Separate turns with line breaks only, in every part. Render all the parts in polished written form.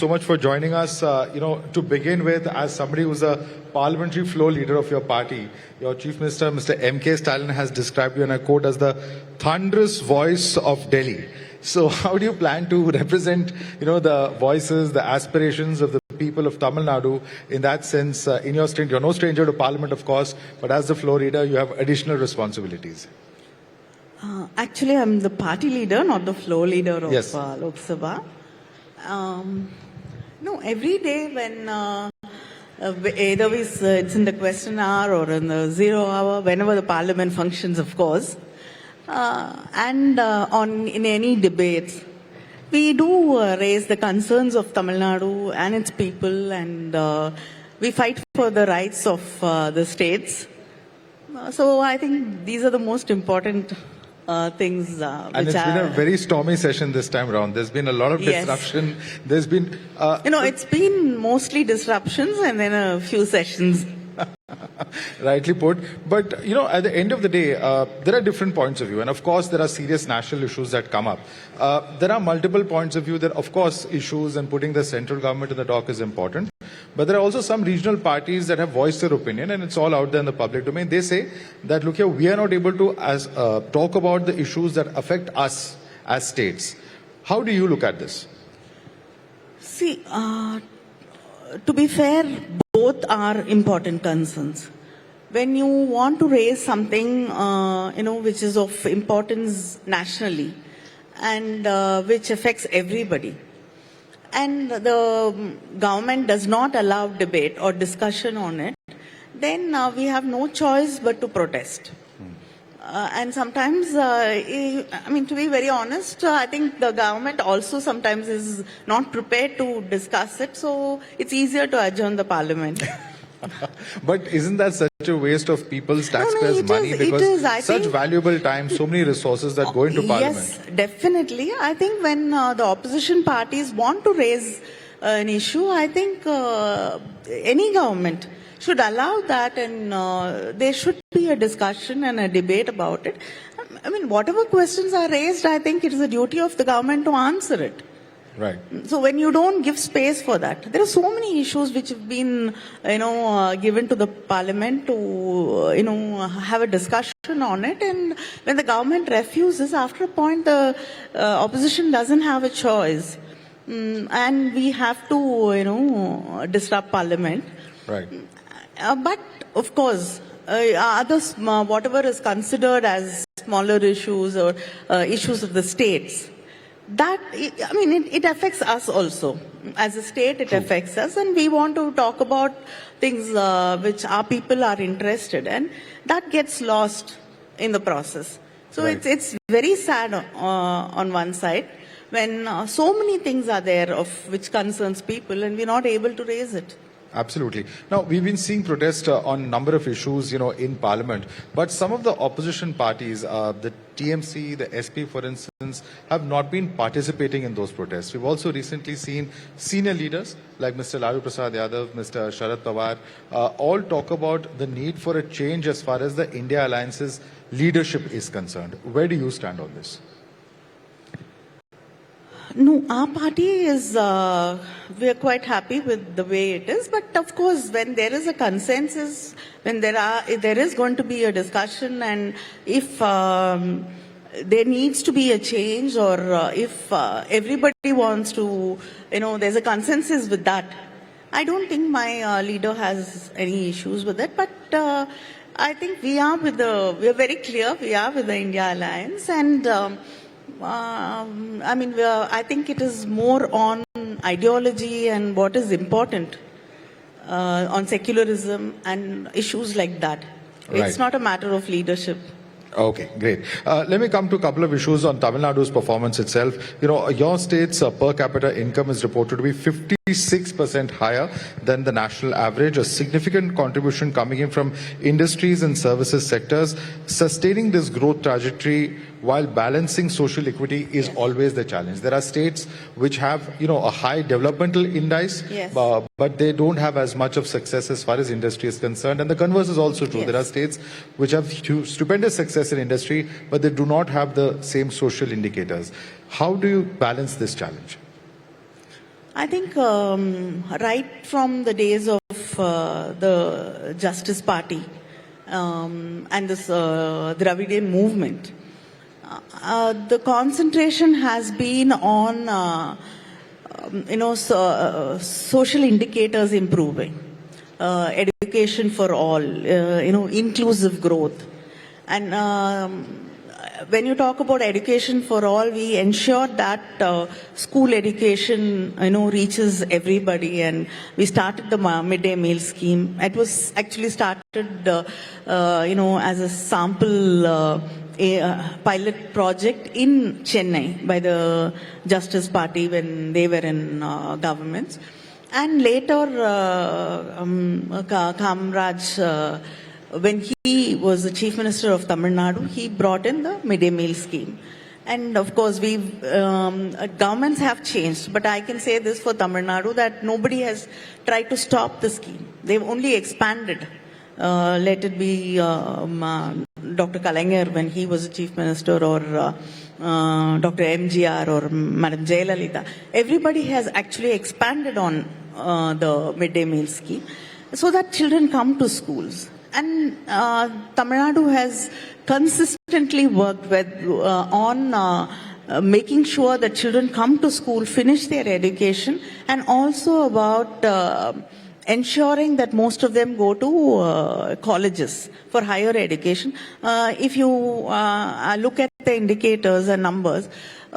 so much for joining us. To begin with, as somebody who's a parliamentary floor leader of your party, your Chief Minister, Mr. M.K. Stalin, has described you, and I quote, as the thunderous voice of Delhi. So how do you plan to represent, the voices, the aspirations of the people of Tamil Nadu in that sense in your stint? You're no stranger to Parliament, of course, but as the floor leader, you have additional responsibilities.
Actually, I'm the party leader, not the floor leader of
Yes.
Lok Sabha. Every day when either it's in the question hour or in the 0 hour, whenever the Parliament functions, of course, and in any debates, we do raise the concerns of Tamil Nadu and its people, and we fight for the rights of the states. So I think these are the most important things.
And it's been a very stormy session this time around. There's been a lot of disruption.
Yes.
There's been...
it's been mostly disruptions and then a few sessions.
Rightly put. But, at the end of the day, there are different points of view. And of course, there are serious national issues that come up. There are multiple points of view that, of course, issues and putting the central government in the dock is important. But there are also some regional parties that have voiced their opinion, and it's all out there in the public domain. They say that, look here, we are not able to talk about the issues that affect us as states. How do you look at this?
See, to be fair, both are important concerns. When you want to raise something, which is of importance nationally and which affects everybody, and the government does not allow debate or discussion on it, then we have no choice but to protest. And sometimes, to be very honest, I think the government also sometimes is not prepared to discuss it, so it's easier to adjourn the Parliament.
But isn't that such a waste of people's taxpayers' money? Because such valuable time, so many resources that go into Parliament.
Yes, definitely. I think when the opposition parties want to raise an issue, I think any government should allow that, and there should be a discussion and a debate about it. Whatever questions are raised, I think it is the duty of the government to answer it.
Right.
So when you don't give space for that, there are so many issues which have been, given to the Parliament to, have a discussion on it. And when the government refuses, after a point, the opposition doesn't have a choice. And we have to, disrupt Parliament.
Right.
But, of course, others, whatever is considered as smaller issues or issues of the states, that, it affects us also. As a state, it affects us, and we want to talk about things which our people are interested in. That gets lost in the process. So it's very sad on one side when so many things are there of which concerns people, and we're not able to raise it.
Absolutely. Now, we've been seeing protests on a number of issues, in Parliament. But some of the opposition parties, the TMC, the SP, for instance, have not been participating in those protests. We've also recently seen senior leaders like Mr. Lalu Prasad Yadav, Mr. Sharad Pawar, all talk about the need for a change as far as the India Alliance's leadership is concerned. Where do you stand on this?
No, our party is, we are quite happy with the way it is. But of course, when there is a consensus, when there is going to be a discussion, and if there needs to be a change, or if everybody wants to, there's a consensus with that, I don't think my leader has any issues with it. But I think we are very clear, we are with the India Alliance, and I think it is more on ideology and what is important, on secularism and issues like that.
Right.
It's not a matter of leadership.
Okay, great. Let me come to a couple of issues on Tamil Nadu's performance itself. Your state's per capita income is reported to be 56% higher than the national average, a significant contribution coming in from industries and services sectors. Sustaining this growth trajectory while balancing social equity is always the challenge. There are states which have, a high developmental index, but they don't have as much of success as far as industry is concerned. And the converse is also true. There are states which have stupendous success in industry, but they do not have the same social indicators. How do you balance this challenge?
I think right from the days of the Justice Party and this Dravidian movement, the concentration has been on social indicators improving, education for all, inclusive growth. And when you talk about education for all, we ensure that school education, reaches everybody. And we started the midday meal scheme. It was actually started, as a sample a pilot project in Chennai by the Justice Party when they were in governments. And later, Kamraj, when he was the Chief Minister of Tamil Nadu, he brought in the midday meal scheme. And of course, governments have changed, but I can say this for Tamil Nadu, that nobody has tried to stop the scheme. They've only expanded. Let it be Dr. Kalaignar when he was the Chief Minister, or Dr. MGR, or Madam Jayalalitha. Everybody has actually expanded on the midday meal scheme so that children come to schools. And Tamil Nadu has consistently worked on making sure that children come to school, finish their education, and also about ensuring that most of them go to colleges for higher education. If you look at the indicators and numbers,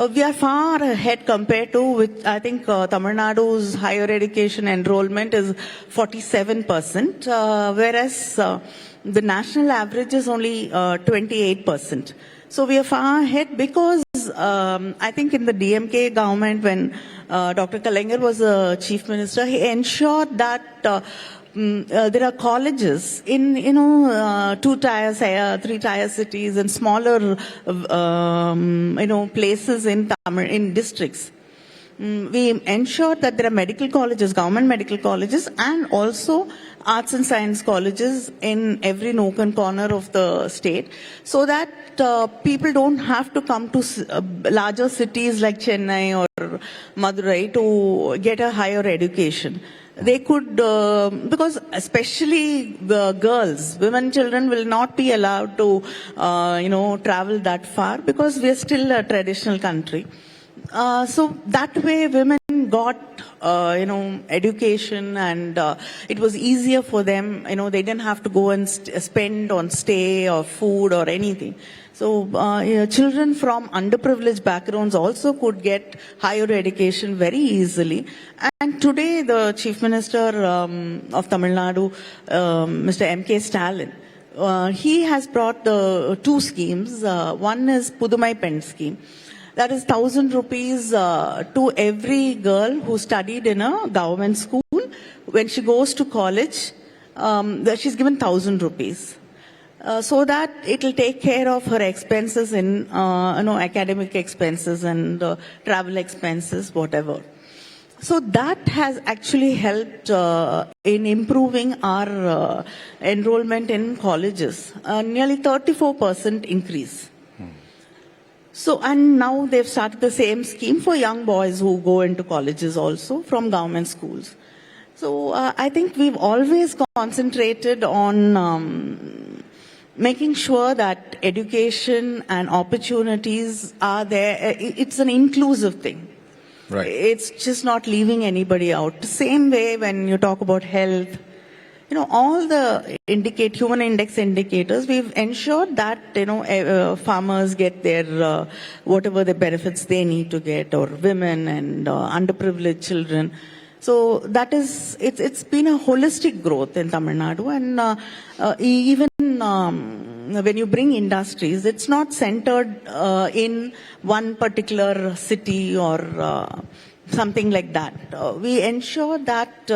we are far ahead compared to, which I think Tamil Nadu's higher education enrollment is 47%, whereas the national average is only 28%. So we are far ahead because I think in the DMK government, when Dr. Kalaignar was the Chief Minister, he ensured that there are colleges in 2 tier, 3 tier cities and smaller places in districts. We ensure that there are medical colleges, government medical colleges, and also arts and science colleges in every nook and corner of the state, so that people don't have to come to larger cities like Chennai or Madurai to get a higher education. They could, because especially the girls, women, children will not be allowed to, travel that far because we are still a traditional country. So that way women got, education, and it was easier for them. They didn't have to go and spend on stay or food or anything. So children from underprivileged backgrounds also could get higher education very easily. And today the Chief Minister of Tamil Nadu, Mr. M.K. Stalin, he has brought the 2 schemes. One is Pudumai Pen scheme. That is 1,000 rupees to every girl who studied in a government school. When she goes to college, she's given 1,000 rupees. So that it will take care of her expenses in, academic expenses and travel expenses, whatever. So that has actually helped in improving our enrollment in colleges. Nearly 34% increase. So, and now they've started the same scheme for young boys who go into colleges also from government schools. So I think we've always concentrated on making sure that education and opportunities are there. It's an inclusive thing.
Right.
It's just not leaving anybody out. The same way when you talk about health, all the human index indicators, we've ensured that, farmers get their, whatever the benefits they need to get, or women and underprivileged children. So that is, it's been a holistic growth in Tamil Nadu. And even when you bring industries, it's not centered in one particular city or something like that. We ensure that,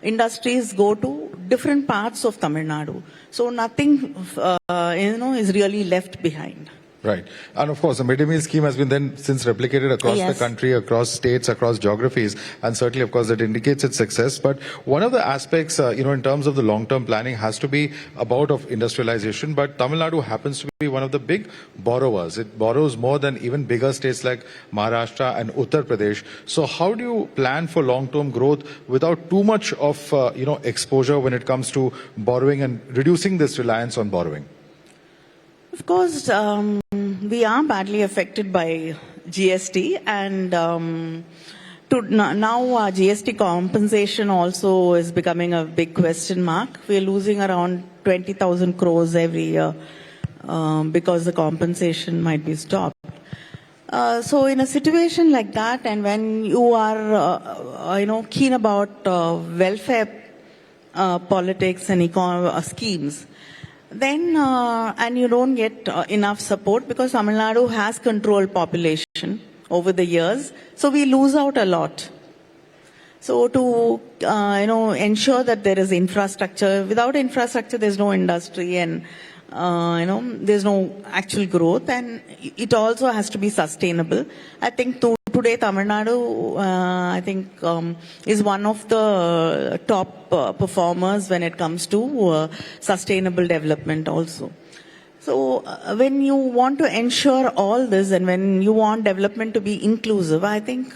industries go to different parts of Tamil Nadu. So nothing, is really left behind.
Right. And of course, the midday meal scheme has been then since replicated across
Yes.
the country, across states, across geographies. And certainly, of course, that indicates its success. But one of the aspects, in terms of the long-term planning has to be about of industrialization. But Tamil Nadu happens to be one of the big borrowers. It borrows more than even bigger states like Maharashtra and Uttar Pradesh. So how do you plan for long-term growth without too much of, exposure when it comes to borrowing and reducing this reliance on borrowing?
Of course, we are badly affected by GST, and now GST compensation also is becoming a big question mark. We are losing around 20,000 crores every year because the compensation might be stopped. So in a situation like that, and when you are, keen about welfare politics and schemes, then and you don't get enough support because Tamil Nadu has controlled population over the years, so we lose out a lot. So to ensure that there is infrastructure, without infrastructure there's no industry, and there's no actual growth, and it also has to be sustainable. I think today Tamil Nadu, is one of the top performers when it comes to sustainable development also. So when you want to ensure all this, and when you want development to be inclusive, I think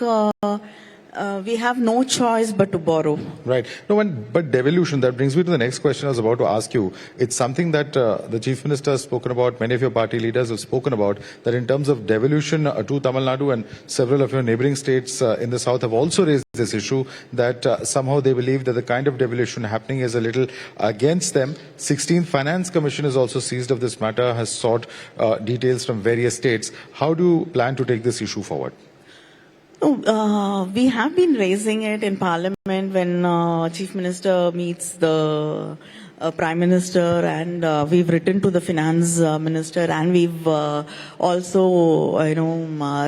we have no choice but to borrow.
Right. No, but devolution, that brings me to the next question I was about to ask you. It's something that the Chief Minister has spoken about, many of your party leaders have spoken about, that in terms of devolution to Tamil Nadu, and several of your neighboring states in the south have also raised this issue, that somehow they believe that the kind of devolution happening is a little against them. 16th Finance Commission is also seized of this matter, has sought details from various states. How do you plan to take this issue forward?
We have been raising it in Parliament when Chief Minister meets the Prime Minister, and we've written to the Finance Minister, and we've also,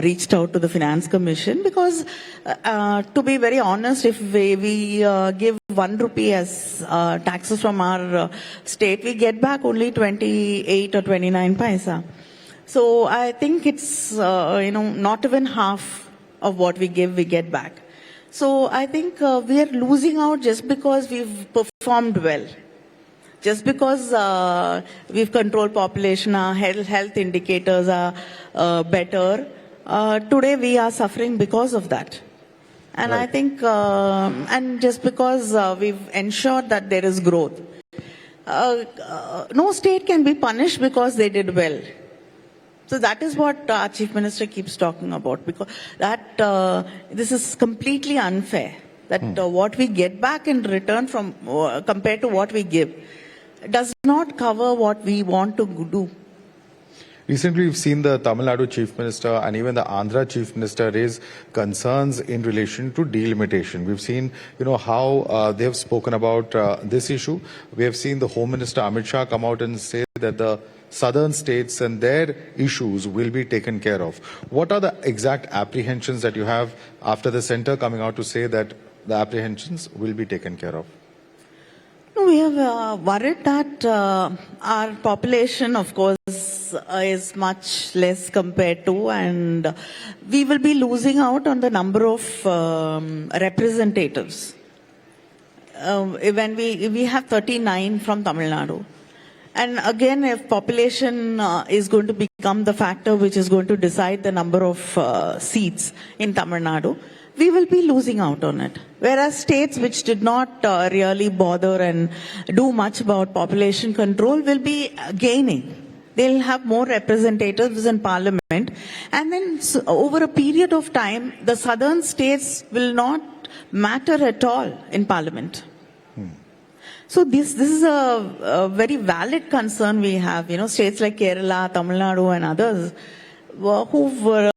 reached out to the Finance Commission, because to be very honest, if we give 1 rupee as taxes from our state, we get back only 28 or 29 paisa. So I think it's, not even half of what we give, we get back. So I think we are losing out just because we've performed well. Just because we've controlled population, our health indicators are better. Today we are suffering because of that. And right. I think, and just because we've ensured that there is growth. No state can be punished because they did well. So that is what our Chief Minister keeps talking about, because that this is completely unfair. That what we get back in return from compared to what we give does not cover what we want to do.
Recently, we've seen the Tamil Nadu Chief Minister and even the Andhra Chief Minister raise concerns in relation to delimitation. We've seen, how they have spoken about this issue. We have seen the Home Minister Amit Shah come out and say that the southern states and their issues will be taken care of. What are the exact apprehensions that you have after the centre coming out to say that the apprehensions will be taken care of?
We have worried that our population, of course, is much less compared to, and we will be losing out on the number of representatives. When we have 39 from Tamil Nadu. And again, if population is going to become the factor which is going to decide the number of seats in Tamil Nadu, we will be losing out on it. Whereas states which did not really bother and do much about population control will be gaining. They'll have more representatives in Parliament. And then over a period of time, the southern states will not matter at all in Parliament. So this is a very valid concern we have. States like Kerala, Tamil Nadu and others who've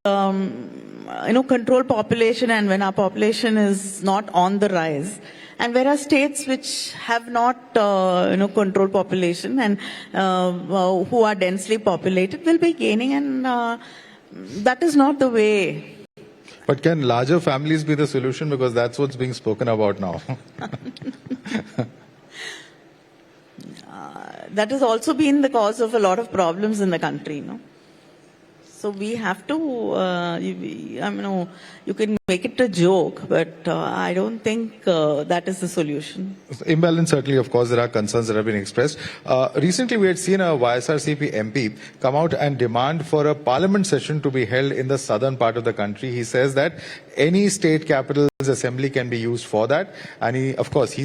control population, and when our population is not on the rise. And whereas states which have not controlled population and who are densely populated will be gaining, and that is not the way.
But can larger families be the solution? Because that's what's being spoken about now.
That has also been the cause of a lot of problems in the country, So we have to, you can make it a joke, but I don't think that is the solution.
Imbalance, certainly, of course, there are concerns that have been expressed. Recently, we had seen a YSRCP MP come out and demand for a parliament session to be held in the southern part of the country. He says that any state capital's assembly can be used for that. And he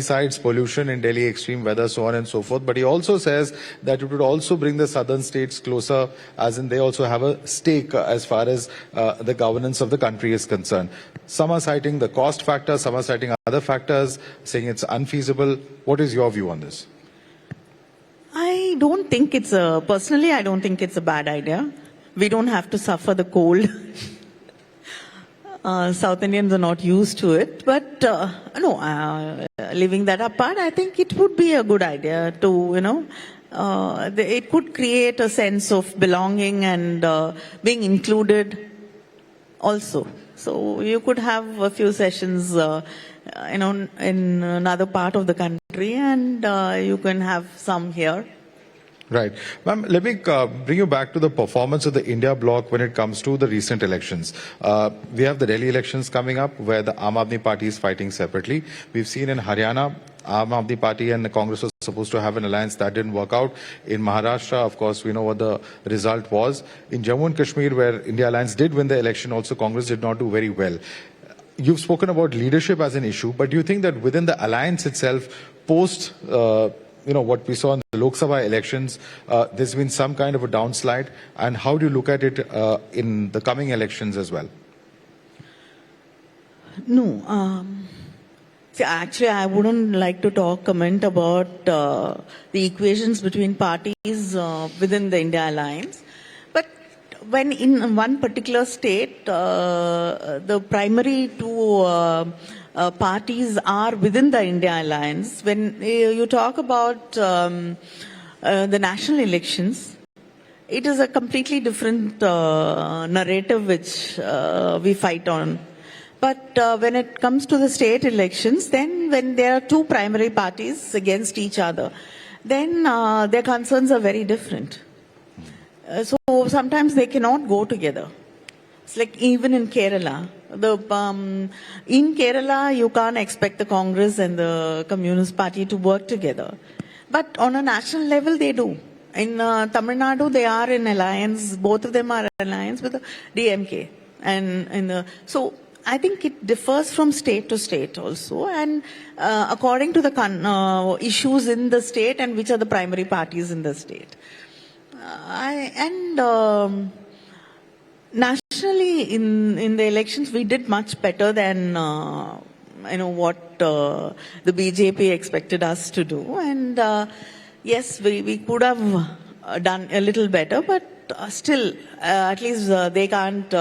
cites pollution in Delhi, extreme weather, so on and so forth. But he also says that it would also bring the southern states closer, as in they also have a stake as far as the governance of the country is concerned. Some are citing the cost factor, some are citing other factors, saying it's unfeasible. What is your view on this?
I don't think personally, I don't think it's a bad idea. We don't have to suffer the cold. South Indians are not used to it. But, leaving that apart, I think it would be a good idea to, it could create a sense of belonging and being included also. So you could have a few sessions, in another part of the country, and you can have some here.
Right. Ma'am, let me bring you back to the performance of the India bloc when it comes to the recent elections. We have the Delhi elections coming up where the Aam Aadmi Party is fighting separately. We've seen in Haryana, Aam Aadmi Party and the Congress was supposed to have an alliance. That didn't work out. In Maharashtra, of course, we know what the result was. In Jammu and Kashmir, where India Alliance did win the election, also Congress did not do very well. You've spoken about leadership as an issue, but do you think that within the alliance itself, post what we saw in the Lok Sabha elections, there's been some kind of a downslide? And how do you look at it in the coming elections as well?
No. Actually, I wouldn't like to comment about the equations between parties within the India Alliance. But when in one particular state, the primary two parties are within the India Alliance, when you talk about the national elections, it is a completely different narrative which we fight on. But when it comes to the state elections, then when there are two primary parties against each other, then their concerns are very different. So sometimes they cannot go together. It's like even in Kerala. In Kerala, you can't expect the Congress and the Communist Party to work together. But on a national level, they do. In Tamil Nadu, they are in alliance. Both of them are in alliance with the DMK. So I think it differs from state to state also, and according to the issues in the state and which are the primary parties in the state. Nationally, in the elections, we did much better than what the BJP expected us to do, and yes, we could have done a little better, but still, at least they can't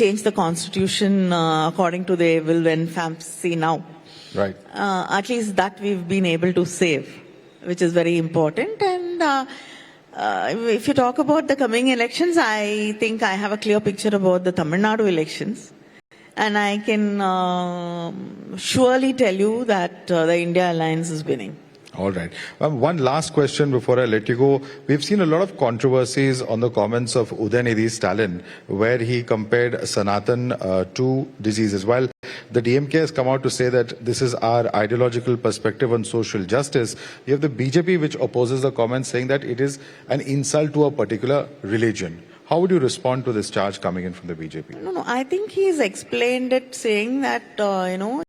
change the constitution according to their will and fancy now.
Right.
At least that we've been able to save, which is very important. And if you talk about the coming elections, I think I have a clear picture about the Tamil Nadu elections. And I can surely tell you that the India Alliance is winning.
All right. One last question before I let you go. We've seen a lot of controversies on the comments of Udayanidhi Stalin, where he compared Sanatan to diseases. While the DMK has come out to say that this is our ideological perspective on social justice, you have the BJP which opposes the comments, saying that it is an insult to a particular religion. How would you respond to this charge coming in from the BJP?
No, I think he's explained it saying that,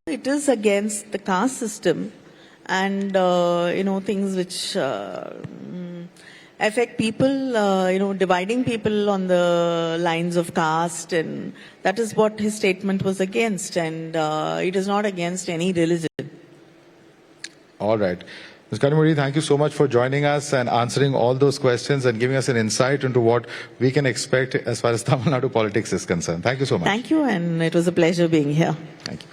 it is against the caste system. And, things which affect people, dividing people on the lines of caste. And that is what his statement was against. And it is not against any religion.
All right. Ms. Kanimozhi, thank you so much for joining us and answering all those questions and giving us an insight into what we can expect as far as Tamil Nadu politics is concerned. Thank you so much.
Thank you, and it was a pleasure being here.
Thank you.